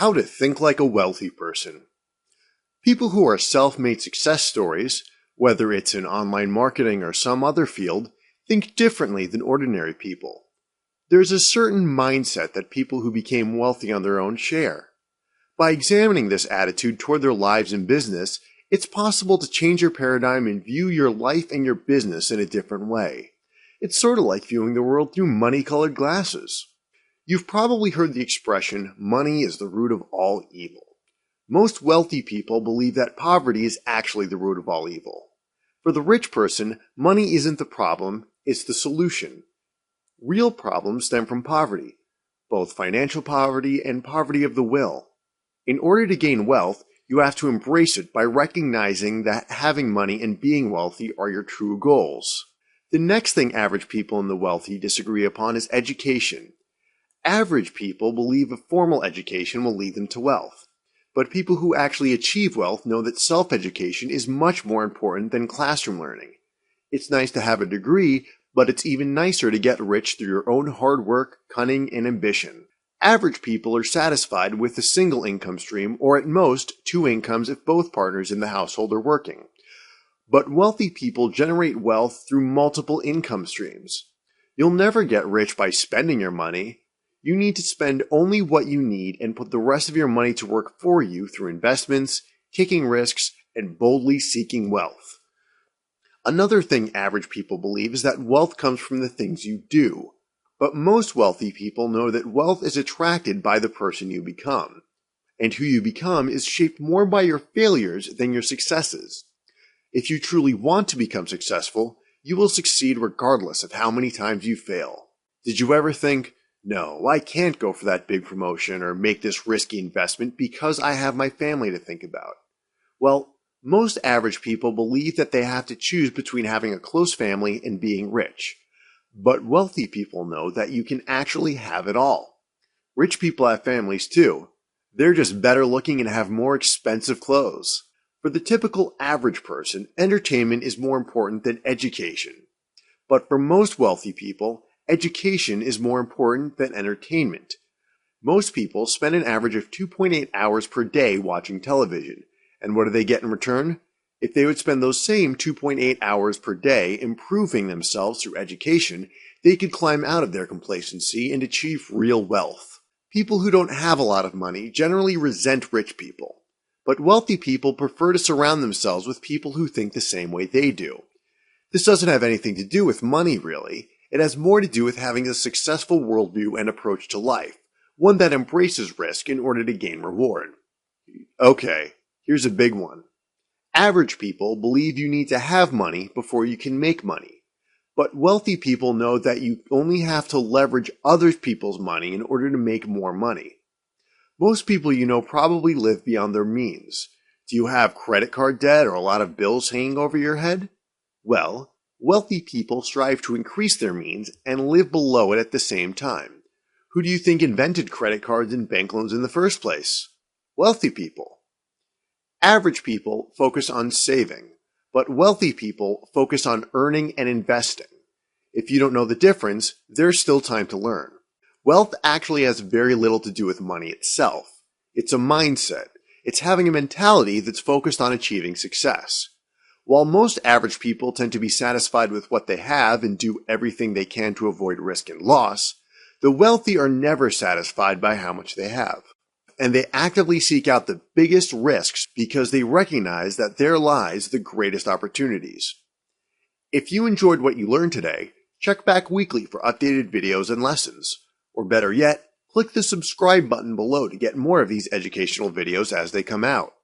How to think like a wealthy person. People who are self-made success stories, whether it's in online marketing or some other field, think differently than ordinary people. There's a certain mindset that people who became wealthy on their own share. By examining this attitude toward their lives and business, it's possible to change your paradigm and view your life and your business in a different way. It's sort of like viewing the world through money-colored glasses. You've probably heard the expression, money is the root of all evil. Most wealthy people believe that poverty is actually the root of all evil. For the rich person, money isn't the problem, it's the solution. Real problems stem from poverty, both financial poverty and poverty of the will. In order to gain wealth, you have to embrace it by recognizing that having money and being wealthy are your true goals. The next thing average people and the wealthy disagree upon is education. Average people believe a formal education will lead them to wealth. But people who actually achieve wealth know that self-education is much more important than classroom learning. It's nice to have a degree, but it's even nicer to get rich through your own hard work, cunning, and ambition. Average people are satisfied with a single income stream, or at most, two incomes if both partners in the household are working. But wealthy people generate wealth through multiple income streams. You'll never get rich by spending your money. You need to spend only what you need and put the rest of your money to work for you through investments, taking risks, and boldly seeking wealth. Another thing average people believe is that wealth comes from the things you do. But most wealthy people know that wealth is attracted by the person you become. And who you become is shaped more by your failures than your successes. If you truly want to become successful, you will succeed regardless of how many times you fail. Did you ever think, no, I can't go for that big promotion or make this risky investment because I have my family to think about? Well, most average people believe that they have to choose between having a close family and being rich. But wealthy people know that you can actually have it all. Rich people have families too. They're just better looking and have more expensive clothes. For the typical average person, entertainment is more important than education. But for most wealthy people, education is more important than entertainment. Most people spend an average of 2.8 hours per day watching television. And what do they get in return? If they would spend those same 2.8 hours per day improving themselves through education, they could climb out of their complacency and achieve real wealth. People who don't have a lot of money generally resent rich people. But wealthy people prefer to surround themselves with people who think the same way they do. This doesn't have anything to do with money, really. It has more to do with having a successful worldview and approach to life, one that embraces risk in order to gain reward. Okay, here's a big one. Average people believe you need to have money before you can make money. But wealthy people know that you only have to leverage other people's money in order to make more money. Most people you know probably live beyond their means. Do you have credit card debt or a lot of bills hanging over your head? Well, wealthy people strive to increase their means and live below it at the same time. Who do you think invented credit cards and bank loans in the first place? Wealthy people. Average people focus on saving, but wealthy people focus on earning and investing. If you don't know the difference, there's still time to learn. Wealth actually has very little to do with money itself. It's a mindset. It's having a mentality that's focused on achieving success. While most average people tend to be satisfied with what they have and do everything they can to avoid risk and loss, the wealthy are never satisfied by how much they have. And they actively seek out the biggest risks because they recognize that there lies the greatest opportunities. If you enjoyed what you learned today, check back weekly for updated videos and lessons. Or better yet, click the subscribe button below to get more of these educational videos as they come out.